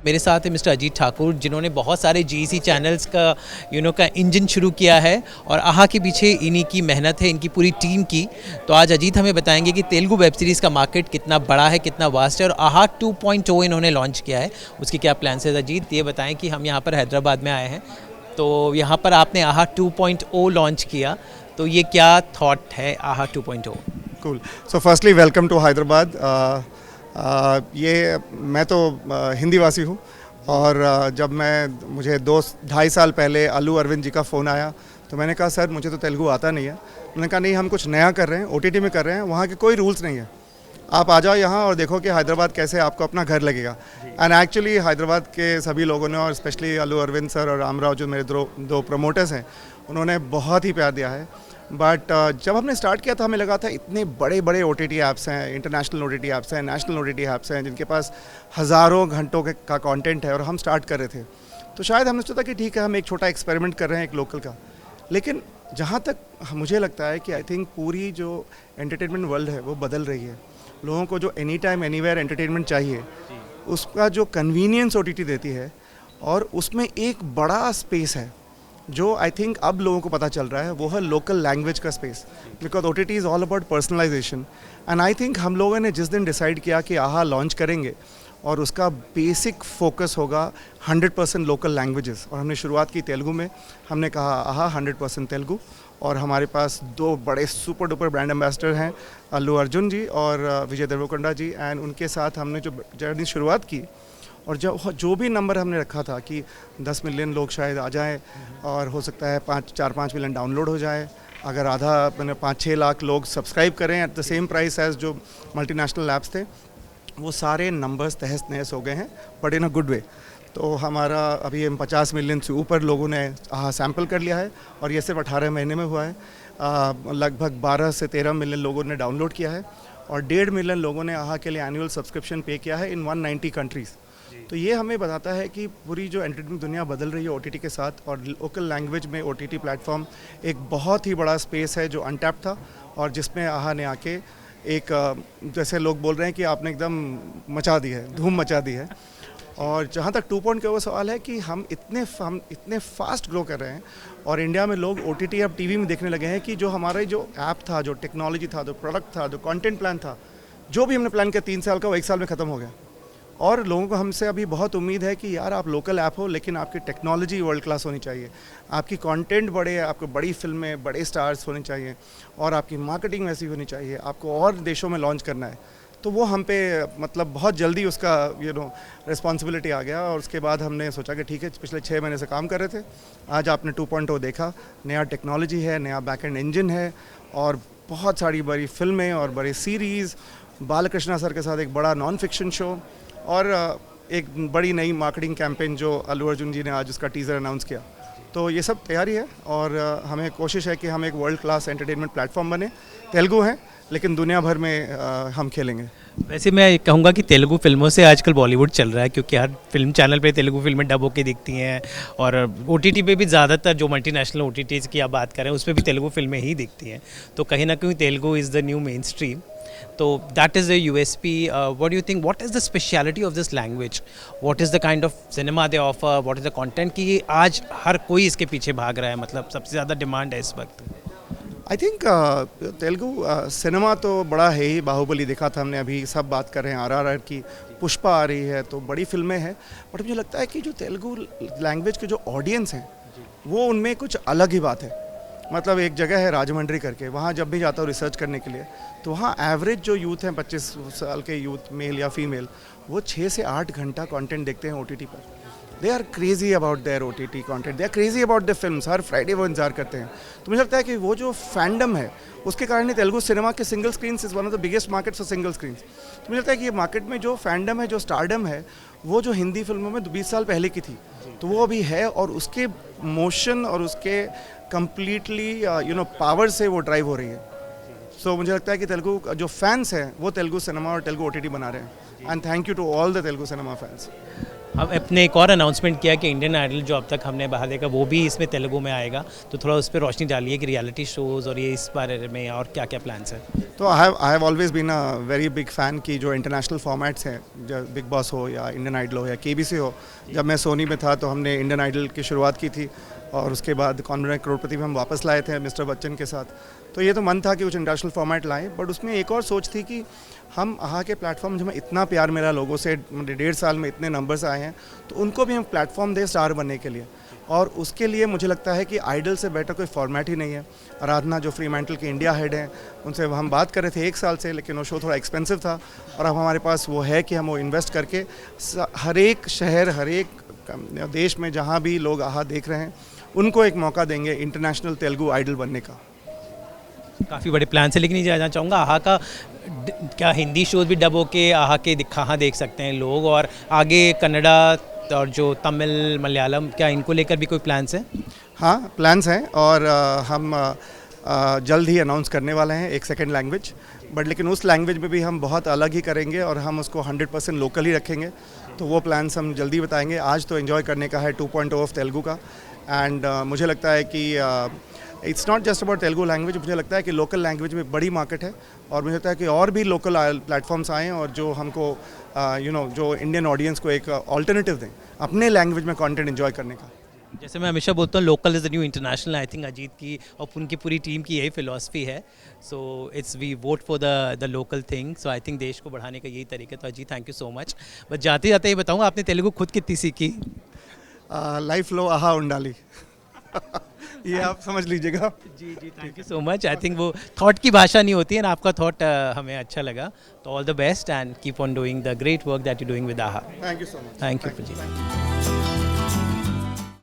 मेरे साथ है मिस्टर अजीत ठाकुर, जिन्होंने बहुत सारे जीईसी चैनल्स का का इंजन शुरू किया है और आहा के पीछे इन्हीं की मेहनत है, इनकी पूरी टीम की। तो आज अजीत हमें बताएंगे कि तेलुगु वेब सीरीज़ का मार्केट कितना बड़ा है, कितना वास्ट है और आहा 2.0 इन्होंने लॉन्च किया है, उसकी क्या प्लान है। अजीत ये बताएं कि हम यहाँ पर हैदराबाद में आए हैं, तो यहाँ पर आपने आहा 2.0 लॉन्च किया, तो ये क्या थॉट है आहा 2.0? Cool. So firstly, welcome to Hyderabad. ये मैं तो हिंदी वासी हूँ और जब मुझे 2-2.5 साल पहले अल्लू अरविंद जी का फ़ोन आया तो मैंने कहा सर मुझे तो तेलुगु आता नहीं है। उन्होंने कहा नहीं, हम कुछ नया कर रहे हैं, ओटीटी में कर रहे हैं, वहाँ के कोई रूल्स नहीं है, आप आ जाओ यहाँ और देखो कि हैदराबाद कैसे आपको अपना घर लगेगा। एंड एक्चुअली हैदराबाद के सभी लोगों ने और स्पेशली अल्लू अरविंद सर और रामराव जो मेरे दो प्रमोटर्स हैं, उन्होंने बहुत ही प्यार दिया है। बट जब हमने स्टार्ट किया था हमें लगा था इतने बड़े बड़े ओटीटी ऐप्स हैं, इंटरनेशनल ओटीटी ऐप्स हैं, नेशनल ओटीटी ऐप्स हैं, जिनके पास हज़ारों घंटों का कंटेंट है और हम स्टार्ट कर रहे थे। तो शायद हमने सोचा कि ठीक है, हम एक छोटा एक्सपेरिमेंट कर रहे हैं एक लोकल का। लेकिन जहाँ तक मुझे लगता है कि आई थिंक पूरी जो एंटरटेनमेंट वर्ल्ड है वो बदल रही है। लोगों को जो एनी टाइम एनीवेयर एंटरटेनमेंट चाहिए, उसका जो कन्वीनियंस ओटीटी देती है, और उसमें एक बड़ा स्पेस है जो आई थिंक अब लोगों को पता चल रहा है, वो है लोकल लैंग्वेज का space. Because OTT is all about personalisation. And I think हम लोगों ने जिस दिन डिसाइड किया कि आहा लॉन्च करेंगे और उसका बेसिक फोकस होगा 100% लोकल लैंग्वेजेस, और हमने शुरुआत की तेलुगु में। हमने कहा आहा 100% तेलुगु, और हमारे पास 2 बड़े सुपर डुपर ब्रांड एम्बेसडर हैं, अल्लू अर्जुन जी और विजय देवरकोंडा जी। एंड उनके साथ हमने जो जर्नी शुरुआत की, और जो भी नंबर हमने रखा था कि 10 मिलियन लोग शायद आ जाएं और हो सकता है 4-5 मिलियन डाउनलोड हो जाए, अगर आधा मैंने 5-6 लाख लोग सब्सक्राइब करें at the same price as जो मल्टीनेशनल ऐप्स थे, वो सारे नंबर्स तहस नहस हो गए हैं, but in a good way. तो हमारा अभी हम 50 मिलियन से ऊपर लोगों ने सैम्पल कर लिया है, और ये सिर्फ 18 महीने में हुआ है। लगभग 12 से 13 मिलियन लोगों ने डाउनलोड किया है, और 1.5 मिलियन लोगों ने आहा के लिए एनुअल सब्सक्रिप्शन पे किया है इन 190 कंट्रीज़। तो ये हमें बताता है कि पूरी जो एंटरटेनमेंट दुनिया बदल रही है ओटीटी के साथ, और लोकल लैंग्वेज में ओटीटी प्लेटफॉर्म एक बहुत ही बड़ा स्पेस है जो अनटैप था, और जिसमें आहा ने आके एक जैसे लोग बोल रहे हैं कि आपने एकदम मचा दी है, धूम मचा दी है। और जहाँ तक 2.0 का वो सवाल है कि हम इतने फास्ट ग्रो कर रहे हैं, और इंडिया में लोग ओटीटी अब टीवी में देखने लगे हैं कि जो हमारा जो ऐप था, जो टेक्नोलॉजी था, जो प्रोडक्ट था, जो कंटेंट प्लान था, जो भी हमने प्लान किया 3 साल का, वो 1 साल में ख़त्म हो गया। और लोगों को हमसे अभी बहुत उम्मीद है कि यार आप लोकल ऐप हो, लेकिन आपकी टेक्नोलॉजी वर्ल्ड क्लास होनी चाहिए, आपकी कंटेंट बड़े, आपको बड़ी फिल्में, बड़े स्टार्स होने चाहिए, और आपकी मार्केटिंग वैसी होनी चाहिए, आपको और देशों में लॉन्च करना है। तो वो हम पे मतलब बहुत जल्दी उसका रिस्पॉन्सिबिलिटी आ गया, और उसके बाद हमने सोचा कि ठीक है, पिछले 6 महीने से काम कर रहे थे, आज आपने 2.0 देखा, नया टेक्नोलॉजी है, नया बैकएंड इंजन है, और बहुत सारी बड़ी फिल्में और बड़ी सीरीज़, बालकृष्णा सर के साथ एक बड़ा नॉन फिक्शन शो, और एक बड़ी नई मार्केटिंग कैंपेन जो अल्लू अर्जुन जी ने आज उसका टीज़र अनाउंस किया। तो ये सब तैयारी है, और हमें कोशिश है कि हम एक वर्ल्ड क्लास एंटरटेनमेंट प्लेटफॉर्म बने। तेलुगु हैं, लेकिन दुनिया भर में हम खेलेंगे। वैसे मैं कहूँगा कि तेलुगु फिल्मों से आजकल बॉलीवुड चल रहा है, क्योंकि हर फिल्म चैनल पे तेलुगु फिल्में डब होके दिखती हैं, और ओटीटी पे भी ज़्यादातर जो मल्टीनेशनल ओटीटीज़ की आप बात करें, उस पर भी तेलुगु फिल्में ही दिखती हैं। तो कहीं ना कहीं Telugu is the new main stream. So that is the USP. What do you think? What is the speciality of this language? What is the kind of cinema they offer? What is the content? कि आज हर कोई इसके पीछे भाग रहा है, मतलब सबसे ज़्यादा डिमांड है इस वक्त। आई थिंक तेलुगु सिनेमा तो बड़ा है ही, बाहुबली देखा था हमने, अभी सब बात कर रहे हैं RRR की, पुष्पा आ रही है, तो बड़ी फिल्में हैं। बट मुझे लगता है कि जो तेलुगु लैंग्वेज के जो ऑडियंस हैं, वो उनमें कुछ अलग ही बात है। मतलब एक जगह है राजमंड्री करके, वहाँ जब भी जाता हूँ रिसर्च करने के लिए, तो वहाँ एवरेज जो यूथ हैं, 25 साल के यूथ, मेल या फीमेल, वो 6 से 8 घंटा कंटेंट देखते हैं ओटीटी पर। They are crazy about their OTT content, they are crazy about the films, हर फ्राइडे वो इंतजार करते हैं। तो मुझे लगता है कि वो जो फैंडम है, उसके कारण ही तेलुगु सिनेमा के single screens is one of the biggest markets for single screens. तो मुझे लगता है कि ये मार्केट में जो फैंडम है, जो स्टारडम है, वो जो हिंदी फिल्मों में 20 साल पहले की थी, तो वो अभी है, और उसके मोशन और उसके कम्प्लीटली पावर से वो ड्राइव हो रही है। सो मुझे लगता है कि तेलुगु जो फैंस हैं, वो तेलुगु सिनेमा और तेलुगु ओटीटी बना रहे हैं। And thank you to all the Telugu cinema fans. अब अपने एक और अनाउंसमेंट किया कि इंडियन आइडल जो अब तक हमने बाहर देखा वो भी इसमें तेलुगु में आएगा, तो थोड़ा उस पर रोशनी डालिए कि रियलिटी शोज़ और ये इस बारे में और क्या क्या प्लान्स हैं। तो I have always been a very big fan की जो इंटरनेशनल फॉर्मेट्स हैं, जो बिग बॉस हो या इंडियन आइडल हो या केबीसी हो। जब मैं सोनी में था तो हमने इंडियन आइडल की शुरुआत की थी और उसके बाद कौन बनेगा करोड़पति में हम वापस लाए थे मिस्टर बच्चन के साथ। तो ये तो मन था कि कुछ इंटरनेशनल फॉर्मेट लाएं, बट उसमें एक और सोच थी कि हम आहा के प्लेटफॉर्म जो में इतना प्यार मिला लोगों से, 1.5 साल में इतने नंबर्स आए हैं, तो उनको भी हम प्लेटफॉर्म दें स्टार बनने के लिए। और उसके लिए मुझे लगता है कि आइडल से बेटर कोई फॉर्मेट ही नहीं है। आराधना जो फ्री मेंटल के इंडिया हेड हैं, उनसे हम बात कर रहे थे 1 साल से, लेकिन वो शो थोड़ा एक्सपेंसिव था और अब हमारे पास वो है कि हम वो इन्वेस्ट करके हर एक शहर, हर एक देश में जहाँ भी लोग आहा देख रहे हैं उनको एक मौका देंगे इंटरनेशनल तेलुगु आइडल बनने का। काफ़ी बड़े प्लान से, लेकिन ये जानना चाहूँगा आहा का क्या हिंदी शोज़ भी डब होके आहा के कहाँ देख सकते हैं लोग, और आगे कन्नड़ा और जो तमिल मलयालम, क्या इनको लेकर भी कोई प्लान्स हैं? हाँ, प्लान्स हैं और हम जल्द ही अनाउंस करने वाले हैं एक सेकंड लैंग्वेज, बट लेकिन उस लैंग्वेज में भी हम बहुत अलग ही करेंगे और हम उसको 100% लोकल ही रखेंगे। तो वो प्लान्स हम जल्दी बताएंगे। आज तो एंजॉय करने का है 2.0 ऑफ तेलुगु का, एंड मुझे लगता है कि it's not just about Telugu language. मुझे लगता है कि लोकल लैंग्वेज में बड़ी मार्केट है और मुझे लगता है कि और भी लोकल प्लेटफॉर्म्स आएँ और जो हमको जो इंडियन ऑडियंस को एक ऑल्टरनेटिव दें अपने लैंग्वेज में कंटेंट एंजॉय करने का। जैसे मैं हमेशा बोलता हूँ local is the new international, I think Ajit की और उनकी पूरी टीम की यही फिलॉसफी है। So it's we vote for the local thing. So I think देश को बढ़ाने का यही तरीका। तो Ajit, thank you so much. बस जाते जाते ये बताऊँगा, आपने तेलुगु खुद कितनी सीखी? लाइफ लो आहा उंडाली ये आप समझ लीजिएगा। जी जी, thank you so much. I think वो थॉट की भाषा नहीं होती है ना, आपका थॉट हमें अच्छा लगा। तो all the best and keep on doing the great work that you doing with आहा। Thank you so much. Thank you ji.